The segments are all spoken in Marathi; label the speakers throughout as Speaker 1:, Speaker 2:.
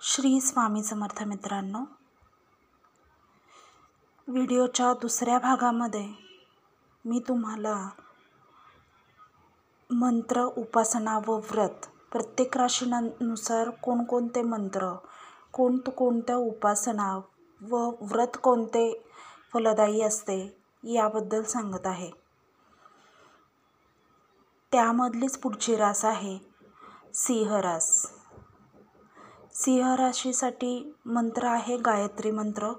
Speaker 1: श्री स्वामी समर्थ मित्रांनो, व्हिडिओच्या दुसऱ्या भागामध्ये मी तुम्हाला मंत्र, उपासना व व्रत, प्रत्येक राशीनुसार कोणकोणते मंत्र, कोणत्या उपासना व व्रत कोणते फलदायी असते याबद्दल सांगत आहे. त्यामधलीच पुढची रास आहे सिंह रास. सिंह राशीसाठी मंत्र आहे गायत्री मंत्र,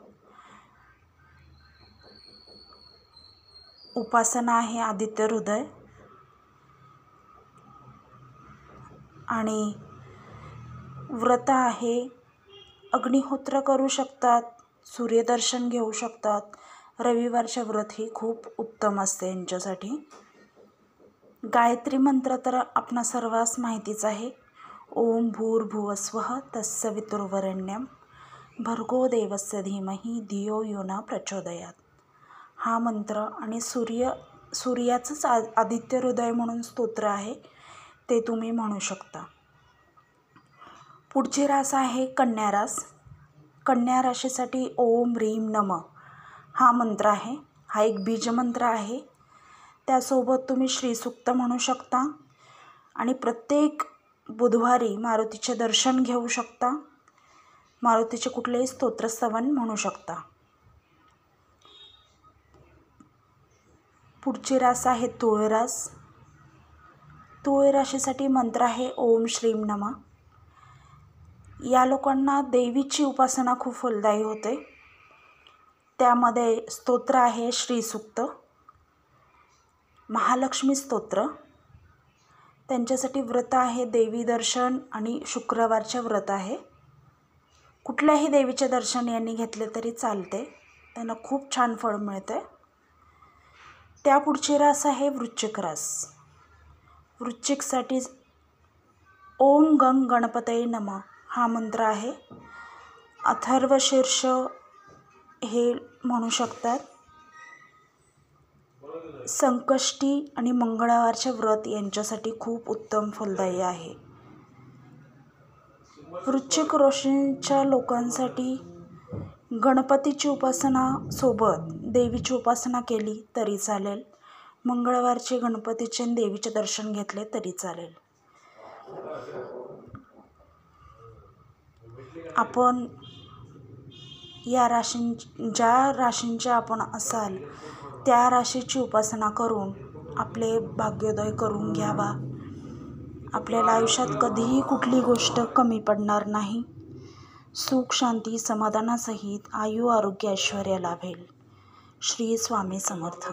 Speaker 1: उपासना आहे आदित्य हृदय आणि व्रत आहे अग्निहोत्र करू शकतात, सूर्यदर्शन घेऊ शकतात. रविवारचे व्रत ही खूप उत्तम असते यांच्यासाठी. गायत्री मंत्र तर आपणा सर्वांस माहितीच आहे. ओम भूर्भुवस्वः तत्सवितुर्वरेण्यं भर्गो देवस्य धीमहि धियो यो न प्रचोदयात्. हा मंत्र आणि सूर्याचंच आदित्य हृदय म्हणून स्तोत्र आहे, ते तुम्ही म्हणू शकता. पुढची रास आहे कन्या रास. कन्या राशीसाठी ओम ह्रीं नमः हा मंत्र आहे. हा एक बीज मंत्र आहे. त्यासोबत तुम्ही श्रीसूक्त म्हणू शकता आणि प्रत्येक बुधवारी मारुतीचे दर्शन घेऊ शकता. मारुतीचे कुठलेही स्तोत्रस्तवन म्हणू शकता. पुढची रास आहे तुळ रास. तुळ राशीसाठी मंत्र आहे ओम श्रीं नमः. या लोकांना देवीची उपासना खूप फलदायी होते. त्यामध्ये स्तोत्र आहे श्रीसूक्त, महालक्ष्मी स्तोत्र. त्यांच्यासाठी व्रत आहे देवी दर्शन आणि शुक्रवारचे व्रत आहे. कुठल्याही देवीचे दर्शन यांनी घेतले तरी चालते, त्यांना खूप छान फळ मिळते. त्या पुढची रास आहे वृश्चिक रास. वृश्चिकसाठी ओम गंग गणपतये नमः हा मंत्र आहे. अथर्वशीर्ष हे म्हणू शकतात. संकष्टी आणि मंगळवारचे व्रत यांच्यासाठी खूप उत्तम फलदायी आहे. वृश्चिक राशीच्या लोकांसाठी गणपतीची उपासना सोबत देवीची उपासना केली तरी चालेल. मंगळवारचे गणपतीचे आणि देवीचे दर्शन घेतले तरी चालेल. आपण या ज्या राशींच्या आपण असाल त्या राशीची उपासना करून आपले भाग्योदय करून घ्यावा. आपल्याला आयुष्यात कधीही कुठली गोष्ट कमी पडणार नाही. सुख शांती समाधानासहित आयु आरोग्य ऐश्वर्य लाभेल. श्री स्वामी समर्थ.